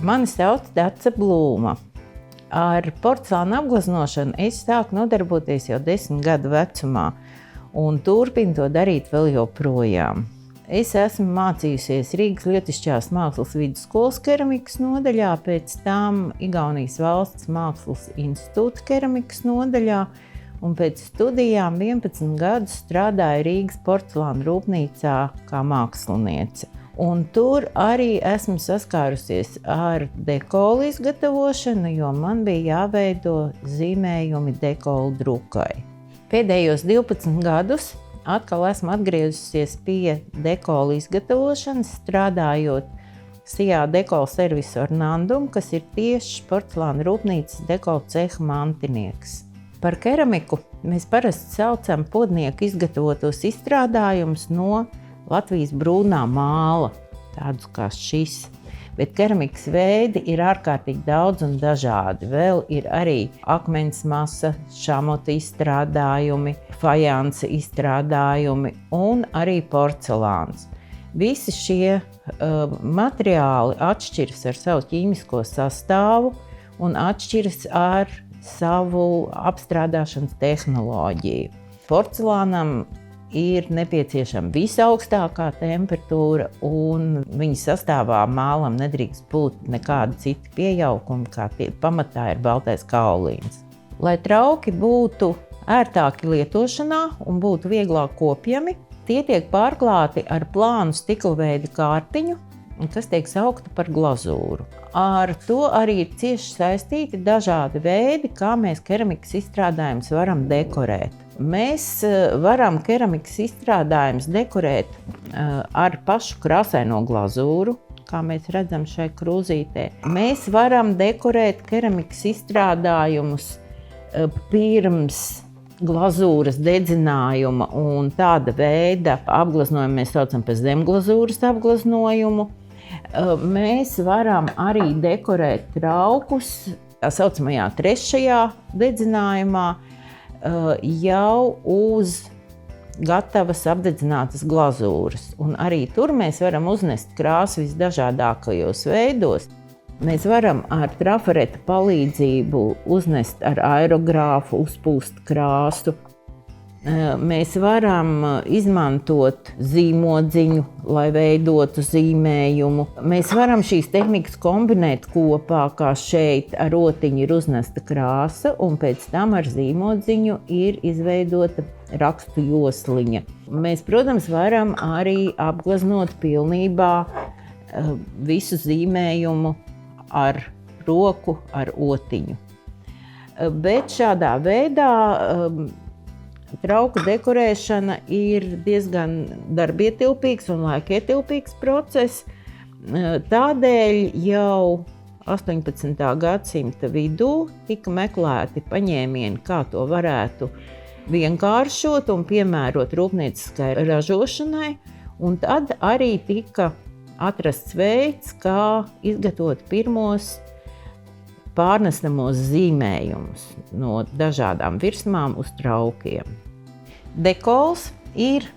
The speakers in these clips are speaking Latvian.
Mani sauc Dace Blūma. Ar porcelāna apgleznošanu es sāku nodarboties jau 10 gadu vecumā un turpinu to darīt vēl joprojām. Es esmu mācījusies Rīgas Lietišķās mākslas vidusskolas keramikas nodaļā, pēc tam Igaunijas Valsts Mākslas institūta keramikas nodaļā un pēc studijām 11 gadus strādāju Rīgas porcelāna rūpnīcā kā māksliniece. Un tur arī esmu saskārusies ar dekolu izgatavošanu, jo man bija jāveido zīmējumi dekolu drukai. Pēdējos 12 gadus atkal esmu atgriezusies pie dekolu izgatavošanas, strādājot Sijā Dekolu servisu Ornandum, kas ir tieši porcelāna rūpnīcas dekolu ceha mantinieks. Par keramiku mēs parasti saucam podnieku izgatavotos izstrādājumus no Latvijas brūnā māla, tādus kā šis. Bet keramikas veidi ir ārkārtīgi daudz un dažādi. Vēl ir arī akmens masa, šamota izstrādājumi, fajansa izstrādājumi un arī porcelāns. Visi šie materiāli atšķiras ar savu ķīmisko sastāvu un atšķiras ar savu apstrādāšanas tehnoloģiju. Porcelānam ir nepieciešama visaugstākā temperatūra un viņa sastāvā mālam nedrīkst būt nekāda cita piejaukuma, kā pamatā ir baltais kaolīns. Lai trauki būtu ērtāki lietošanā un būtu vieglāk kopjami, tie tiek pārklāti ar plānu stiklveida kārtiņu, kas tiek saukta par glazūru. Ar to arī ir cieši saistīti dažādi veidi, kā mēs keramikas izstrādājumus varam dekorēt. Mēs varam keramikas izstrādājumus dekorēt ar pašu krāsaino glazūru, kā mēs redzam šai krūzītē. Mēs varam dekorēt keramikas izstrādājumus pirms glazūras dedzinājuma un tāda veida apgleznojumu mēs saucam par zemglazūras apgleznojumu. Mēs varam arī dekorēt traukus tā saucamajā trešajā dedzinājumā jau uz gatavas apdedzinātas glazūras. Un arī tur mēs varam uznest krāsu visdažādākajos veidos. Mēs varam ar trafareta palīdzību uznest ar aerogrāfu, uzpūst krāsu. Mēs varam izmantot zīmodziņu, lai veidotu zīmējumu. Mēs varam šīs tehnikas kombinēt kopā, kā šeit ar rotiņu ir uznesta krāsa, un pēc tam ar zīmodziņu ir izveidota rakstu josliņa. Mēs, protams, varam arī apgleznot pilnībā visu zīmējumu ar roku, ar otiņu. Bet šādā veidā trauku dekorēšana ir diezgan darbietilpīgs un laikietilpīgs process. Tādēļ jau 18. gadsimta vidū tika meklēti paņēmieni, kā to varētu vienkāršot un piemērot rūpnieciskai ražošanai. Un tad arī tika atrasts veids, kā izgatavot pirmos pārnesamos zīmējumus no dažādām virsmām uz traukiem. Dekols ir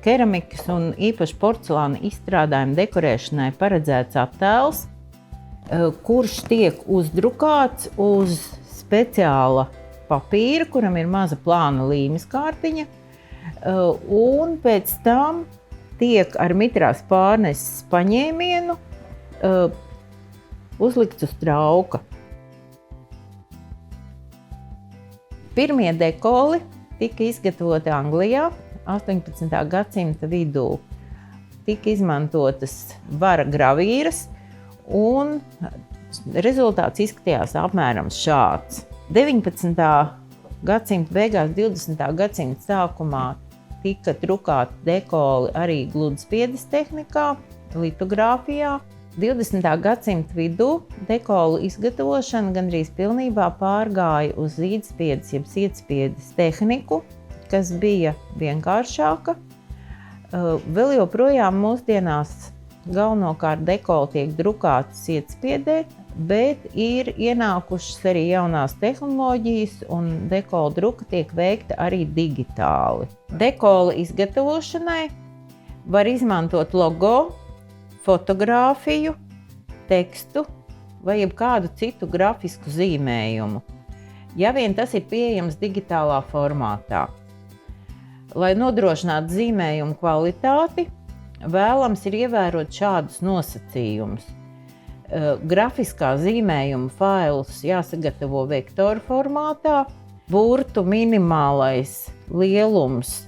keramikas un īpaši porcelāna izstrādājumu dekorēšanai paredzēts attēls, kurš tiek uzdrukāts uz speciāla papīra, kuram ir maza plāna līmes kārtiņa, un pēc tam tiek ar mitrās pārneses paņēmienu uzlikts uz trauka. Pirmie dekoli tika izgatavoti Anglijā 18. gadsimta vidū. Tika izmantotas vara gravīras un rezultāts izskatījās apmēram šāds. 19. gadsimta beigās, 20. gadsimta sākumā tika drukāti dekoli arī gludspiedes tehnikā, litogrāfijā. 20. gadsimta vidū dekolu izgatavošana gandrīz pilnībā pārgāja uz zīdspiedes jeb sietspiedes tehniku, kas bija vienkāršāka. Vēl joprojām mūsdienās galvenokārt dekoli tiek drukāti sietspiedē, bet ir ienākušas arī jaunās tehnoloģijas un dekolu druka tiek veikta arī digitāli. Dekolu izgatavošanai var izmantot logo, fotogrāfiju, tekstu vai jebkādu citu grafisku zīmējumu, ja vien tas ir pieejams digitālā formātā. Lai nodrošinātu zīmējumu kvalitāti, vēlams ir ievērot šādus nosacījumus. Grafiskā zīmējuma failus jāsagatavo vektoru formātā, burtu minimālais lielums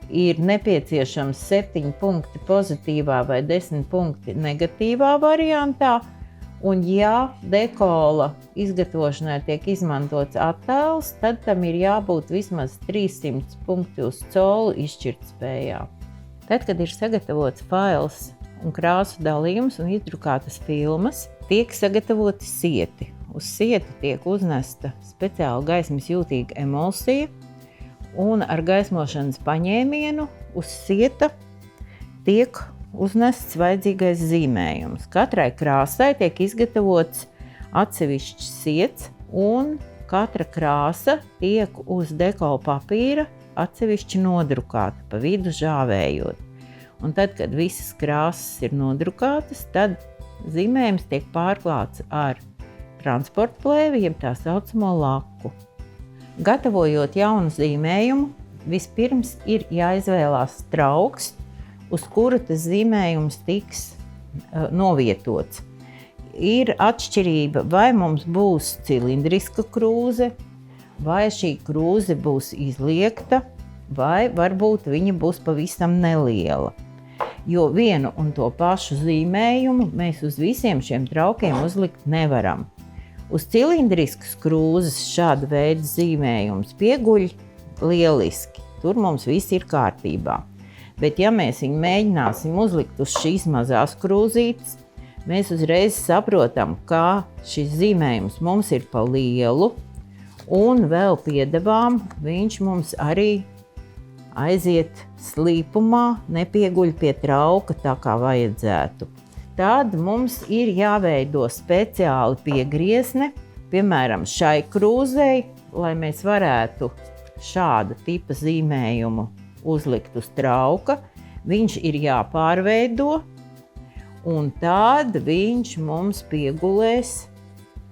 ir nepieciešams 7 punkti pozitīvā vai 10 punkti negatīvā variantā, un ja dekola izgatavošanai tiek izmantots attēls, tad tam ir jābūt vismaz 300 punkti uz colu izšķirtspējā. Tad, kad ir sagatavots fails un krāsu dalījums un izdrukātas filmas, tiek sagatavoti sieti. Uz sieti tiek uznesta speciāla gaismas jūtīga emulsija, un ar gaismošanas paņēmienu uz sieta tiek uznests vajadzīgais zīmējums. Katrai krāsai tiek izgatavots atsevišķs siets, un katra krāsa tiek uz dekola papīra atsevišķi nodrukāta, pa vidu žāvējot. Un tad, kad visas krāsas ir nodrukātas, tad zīmējums tiek pārklāts ar transporta plēvi, jeb tā saucamo laku. Gatavojot jaunu zīmējumu, vispirms ir jāizvēlās trauks, uz kura tas zīmējums tiks novietots. Ir atšķirība, vai mums būs cilindriska krūze, vai šī krūze būs izliekta, vai varbūt viņa būs pavisam neliela. Jo vienu un to pašu zīmējumu mēs uz visiem šiem traukiem uzlikt nevaram. Uz cilindriskas krūzes šāda veida zīmējums pieguļ lieliski. Tur mums viss ir kārtībā. Bet ja mēs viņu mēģināsim uzlikt uz šīs mazās krūzītes, mēs uzreiz saprotam, ka šis zīmējums mums ir pa lielu, un vēl piedevām viņš mums arī aiziet slīpumā, nepieguļ pie trauka tā kā vajadzētu. Tad mums ir jāveido speciāli piegriezne, piemēram, šai krūzei, lai mēs varētu šāda tipa zīmējumu uzlikt uz trauka. Viņš ir jāpārveido, un tad viņš mums piegulēs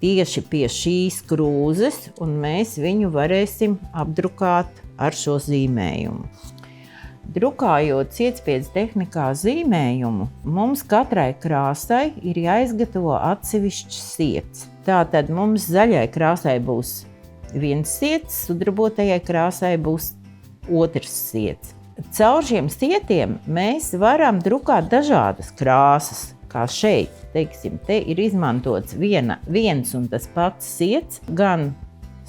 tieši pie šīs krūzes, un mēs viņu varēsim apdrukāt ar šo zīmējumu. Drukājot sietspiedes tehnikā zīmējumu, mums katrai krāsai ir jāizgatavo atsevišķs siets. Tātad mums zaļai krāsai būs viens siets, sudrabotajai krāsai būs otrs siets. Caur šiem sietiem mēs varam drukāt dažādas krāsas, kā šeit, teiksim, te ir izmantots viens un tas pats siets, gan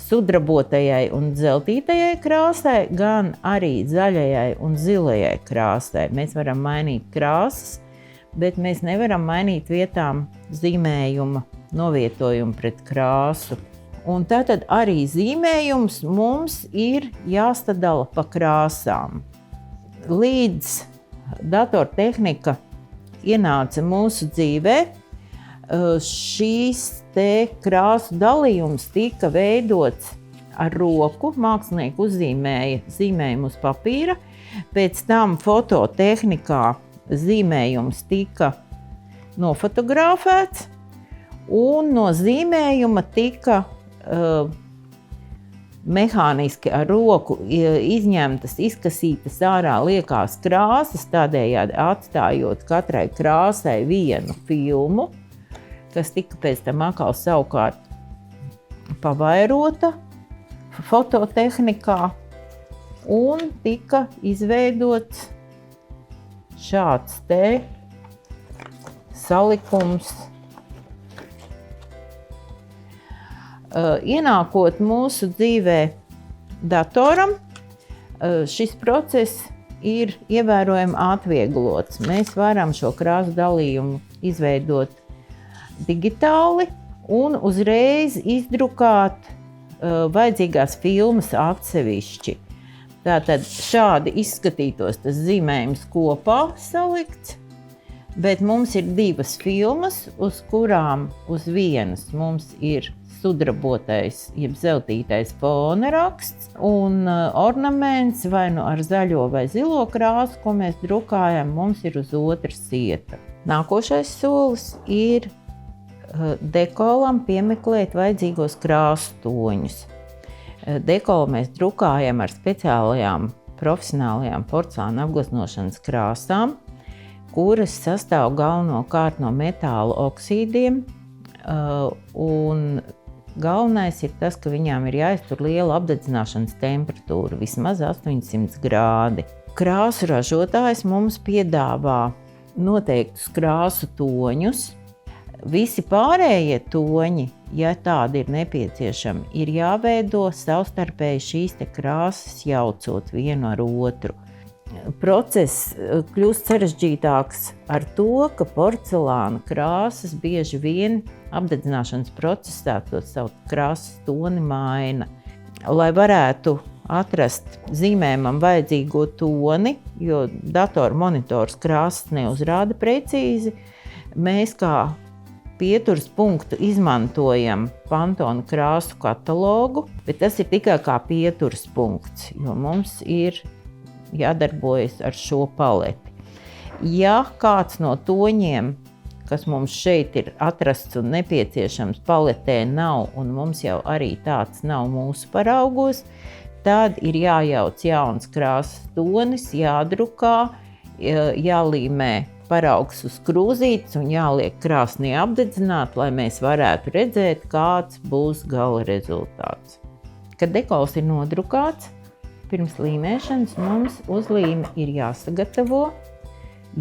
sudrabotajai un dzeltītajai krāsai, gan arī zaļajai un zilajai krāsai. Mēs varam mainīt krāsas, bet mēs nevaram mainīt vietām zīmējuma novietojumu pret krāsu. Un tātad arī zīmējums mums ir jāsadala pa krāsām. Līdz datortehnika ienāca mūsu dzīvē, šīs te krāsu dalījums tika veidots ar roku, mākslinieki uzzīmēja zīmējumu uz papīra, pēc tam fototehnikā zīmējums tika nofotografēts, un no zīmējuma tika mehāniski ar roku izņemtas, izkasītas ārā liekās krāsas, tādējādi atstājot katrai krāsai vienu filmu, kas tika pēc tam atkal savukārt pavairota fototehnikā, un tika izveidots šāds te salikums. Ienākot mūsu dzīvē datoram, šis process ir ievērojami atvieglots. Mēs varam šo krāsu dalījumu izveidot digitāli un uzreiz izdrukāt vajadzīgās filmas atsevišķi. Tātad šādi izskatītos tas zīmējums kopā salikts, bet mums ir divas filmas, uz kurām uz vienas mums ir sudrabotais, jeb zeltītais fona raksts un ornaments vai nu ar zaļo vai zilo krāsu, ko mēs drukājam, mums ir uz otras sieta. Nākošais solis ir dekolam piemeklēt vajadzīgos krāsu toņus. Dekolu mēs drukājam ar speciālajām profesionālajām porcelāna apgleznošanas krāsām, kuras sastāv galvenokārt no metāla oksīdiem, un galvenais ir tas, ka viņām ir jāiztur liela apdedzināšanas temperatūra, vismaz 800 grādi. Krāsu ražotājs mums piedāvā noteiktus krāsu toņus. Visi pārējie toņi, ja tādi ir nepieciešami, ir jāveido savstarpēji šīs te krāsas jaucot vienu ar otru. Process kļūst sarežģītāks ar to, ka porcelāna krāsas bieži vien apdedzināšanas procesā to savu krāsas toni maina. Lai varētu atrast zīmējumam vajadzīgo toni, jo datora monitors krāsas neuzrāda precīzi, mēs kā pieturas punktu izmantojam Pantone krāsu katalogu, bet tas ir tikai kā pieturas punkts, jo mums ir jādarbojas ar šo paleti. Ja kāds no toņiem, kas mums šeit ir atrasts un nepieciešams, paletē nav, un mums jau arī tāds nav mūsu paraugos, tad ir jājauc jauns krāsas tonis, jādrukā, jālīmē paraugs uz krūzītes un jāliek krāsnī apdedzināt, lai mēs varētu redzēt, kāds būs gala rezultāts. Kad dekols ir nodrukāts, pirms līmēšanas mums uzlīme ir jāsagatavo,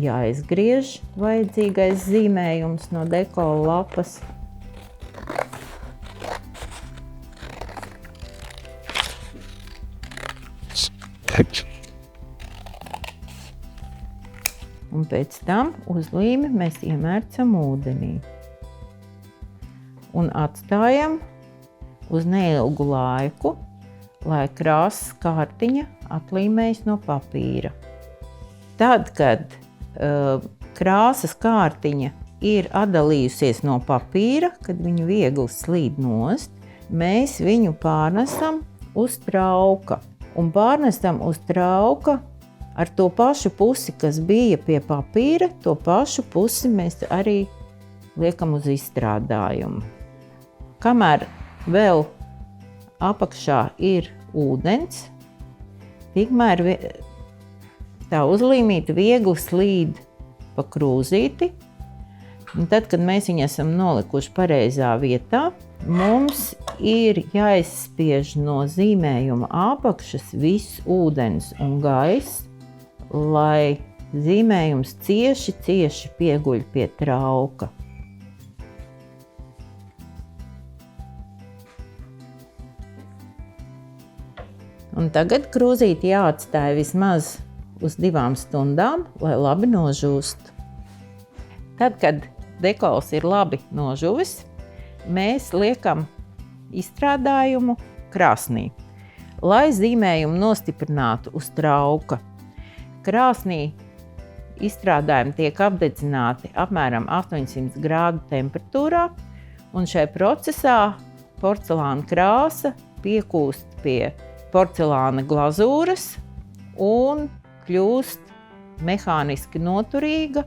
jāizgriež vajadzīgais zīmējums no dekola lapas. Un pēc tam uzlīmi mēs iemērcam ūdenī un atstājam uz neilgu laiku, lai krāsas kārtiņa atlīmējas no papīra. Tad, kad krāsas kārtiņa ir atdalījusies no papīra, kad viņa viegli slīd nost, mēs viņu pārnesam uz trauka. Un pārnesam uz trauka ar to pašu pusi, kas bija pie papīra, to pašu pusi mēs arī liekam uz izstrādājumu. Kamēr vēl apakšā ir ūdens, tikmēr tā uzlīmīte viegli slīd pa krūzīti. Un tad, kad mēs viņu esam nolikuši pareizā vietā, mums ir jāizspiež no zīmējuma apakšas viss ūdens un gaiss, lai zīmējums cieši pieguļ pie trauka. Un tagad krūzīti jāatstāja vismaz uz 2 stundām, lai labi nožūst. Tad, kad dekols ir labi nožuvis, mēs liekam izstrādājumu krāsnī, lai zīmējumu nostiprinātu uz trauka. Krāsnī izstrādājumi tiek apdedzināti apmēram 800 grādu temperatūrā, un šajā procesā porcelāna krāsa piekūst pie porcelāna glazūras un kļūst mehāniski noturīga,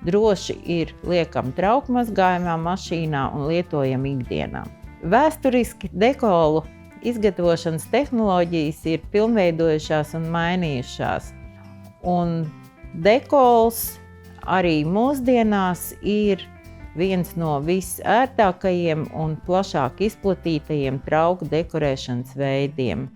droši ir liekam traukmazgājumā mašīnā un lietojam ikdienā. Vēsturiski dekolu izgatavošanas tehnoloģijas ir pilnveidojušās un mainījušās. Un dekols arī mūsdienās ir viens no visērtākajiem un plašāk izplatītajiem trauku dekorēšanas veidiem.